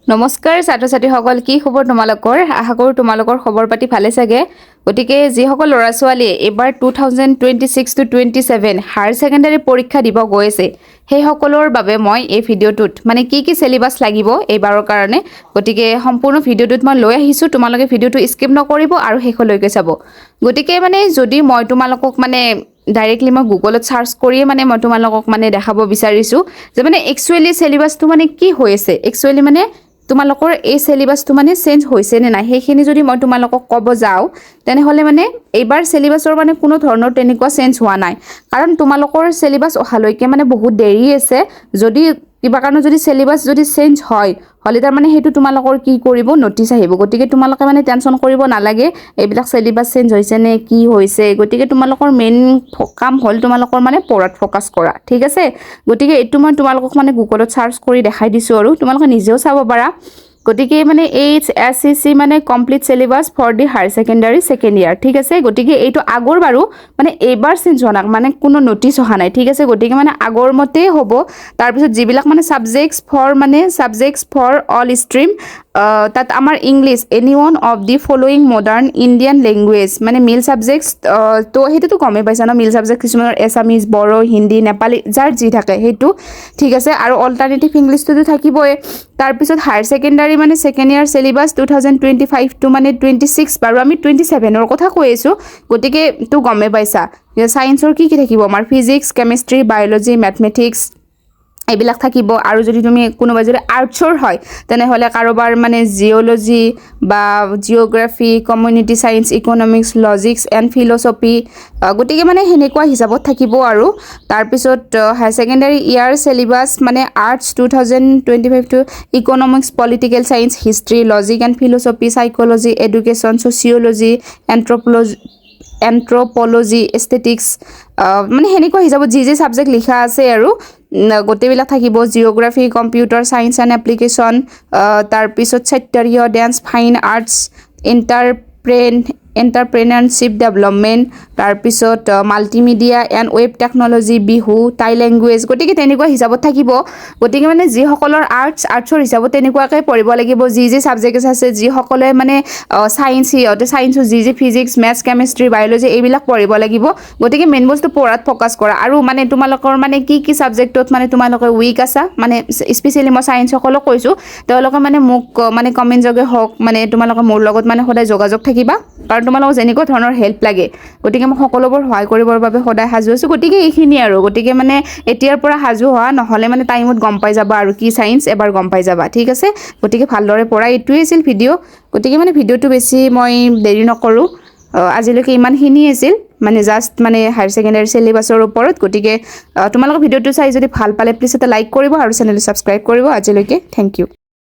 নমস্কাৰ ছাত্ৰ ছাত্ৰীসকল, কি খবৰ তোমালোকৰ? আশা কৰোঁ তোমালোকৰ খবৰ পাতি ভালে চাগে। গতিকে যিসকল ল'ৰা ছোৱালীয়ে এইবাৰ 2026 to 27 হায়াৰ ছেকেণ্ডাৰী পৰীক্ষা দিব গৈ আছে, সেইসকলৰ বাবে মই এই ভিডিঅ'টোত মানে কি চিলেবাছ লাগিব এইবাৰৰ কাৰণে, গতিকে সম্পূৰ্ণ ভিডিঅ'টোত মই লৈ আহিছোঁ। তোমালোকে ভিডিঅ'টো স্কিপ নকৰিব আৰু শেষলৈকে চাব। গতিকে মানে যদি মই তোমালোকক মানে ডাইৰেক্টলি মই গুগলত চাৰ্চ কৰিয়ে মানে মই তোমালোকক মানে দেখাব বিচাৰিছোঁ যে মানে একচুৱেলি চিলেবাছটো মানে কি হৈ আছে, একচুৱেলি মানে তোমালোকৰ এই চিলেবাছটো মানে চেঞ্জ হৈছে নে নাই সেইখিনি যদি মই তোমালোকক ক'ব যাওঁ, তেনেহ'লে মানে এইবাৰ চিলেবাছৰ মানে কোনো ধৰণৰ তেনেকুৱা চেঞ্জ হোৱা নাই। কাৰণ তোমালোকৰ চিলেবাছ অহালৈকে মানে বহুত দেৰি আছে। যদি কিবা কাৰণত যদি চিলেবাছ যদি চেঞ্জ হয় হ'লে তাৰমানে সেইটো তোমালোকৰ কি কৰিব, নটিচ আহিব। গতিকে তোমালোকে মানে টেনশ্যন কৰিব নালাগে এইবিলাক চিলেবাছ চেঞ্জ হৈছে নে কি হৈছে। গতিকে তোমালোকৰ মেইন কাম হ'ল তোমালোকৰ মানে পঢ়াত ফ'কাছ কৰা, ঠিক আছে। গতিকে এইটো মই তোমালোকক মানে গুগলত চাৰ্চ কৰি দেখাই দিছোঁ আৰু তোমালোকে নিজেও চাব পাৰা। গতিকে মানে HSCC মানে complete syllabus for the higher secondary second year, ঠিক আছে। গতিকে এইটো আগৰ বাৰু মানে এইবাৰ চেঞ্জ হোৱা নাই, মানে কোনো নটিচ অহা নাই, ঠিক আছে। গতিকে মানে আগৰ মতেই হ'ব। তাৰপিছত যিবিলাক মানে ছাবজেক্টছ ফৰ অল ষ্ট্ৰীম, তাত আমাৰ English any one of the following modern Indian language মানে মিল ছাবজেক্টছ। তো সেইটোতো গমেই পাইছা ন, মিল ছাবজেক্ট কিছুমানৰ এছামিজ, বড়ো, হিন্দী, নেপালী যাৰ যি থাকে সেইটো, ঠিক আছে। আৰু অল্টাৰনেটিভ ইংলিছটোতো থাকিবই। তাৰপিছত হায়াৰ ছেকেণ্ডাৰী মানে ছেকেণ্ড ইয়াৰ চিলেবাছ 2025 to মানে 26, বাৰু আমি 27ৰ কথা কৈ আছোঁ। গতিকে তো গমেই পাইছা ছায়েন্সৰ কি থাকিব, আমাৰ ফিজিক্স, কেমেষ্ট্ৰি, বায়'লজি, মেথমেটিক্স এইবিলাক থাকিব। আৰু যদি তুমি কোনোবাই যদি আৰ্টছৰ হয় তেনেহ'লে কাৰোবাৰ মানে জিঅ'লজি বা geography, community science, economics, logics and philosophy, গতিকে মানে সেনেকুৱা হিচাপত থাকিব। আৰু তাৰপিছত হায়াৰ ছেকেণ্ডাৰী ইয়াৰ চিলেবাছ মানে arts 2025 to economics, political science, history, logic and philosophy, psychology, education, sociology, anthropology, aesthetics, মানে সেনেকুৱা হিচাপত যি ছাবজেক্ট লিখা আছে আৰু গোটেইবিলাক থাকিব। Geography, computer science and application, তাৰপিছত Sattriya, dance, fine arts, entrepreneurship development, তাৰপিছত multimedia and web technology, Bihu, Tai language, গতিকে তেনেকুৱা হিচাপত থাকিব। গতিকে মানে যিসকলৰ আৰ্টছৰ হিচাপত তেনেকুৱাকৈ পঢ়িব লাগিব। যি ছাবজেক্ট আছে, যিসকলে মানে ছায়েন্স, সিহঁতে ছায়েন্সৰ যি ফিজিক্স, মেথছ, কেমেষ্ট্ৰি, বায়'লজি এইবিলাক পঢ়িব লাগিব। গতিকে মেইন বস্তু পঢ়াত ফ'কাছ কৰা। আৰু মানে তোমালোকৰ মানে কি ছাবজেক্টত মানে তোমালোকে উইক আছা, মানে স্পেচিয়েলি মই ছায়েন্সসকলক কৈছোঁ, তেওঁলোকে মানে মোক মানে কমেণ্ট যোগে হওক মানে তোমালোকে মোৰ লগত মানে সদায় যোগাযোগ থাকিবা। কাৰণ তোমালোকক যেনেকুৱা ধৰণৰ হেল্প লাগে, গতিকে মই সকলোবোৰ সহায় কৰিবৰ বাবে সদায় সাজু আছোঁ। গতিকে এইখিনি আৰু, গতিকে মানে এতিয়াৰ পৰা সাজু হোৱা, নহ'লে মানে টাইমত গম পাই যাবা আৰু কি ছায়েন্স এবাৰ গম পাই যাবা, ঠিক আছে। গতিকে ভালদৰে পঢ়া, এইটোৱেই আছিল ভিডিঅ'। গতিকে মানে ভিডিঅ'টো বেছি মই দেৰি নকৰোঁ, আজিলৈকে ইমানখিনি আছিল মানে জাষ্ট মানে হায়াৰ ছেকেণ্ডাৰী চিলেবাছৰ ওপৰত। গতিকে তোমালোকৰ ভিডিঅ'টো চাই যদি ভাল পালে প্লিজ এটা লাইক কৰিব আৰু চেনেলটো ছাবস্ক্ৰাইব কৰিব। আজিলৈকে থেংক ইউ।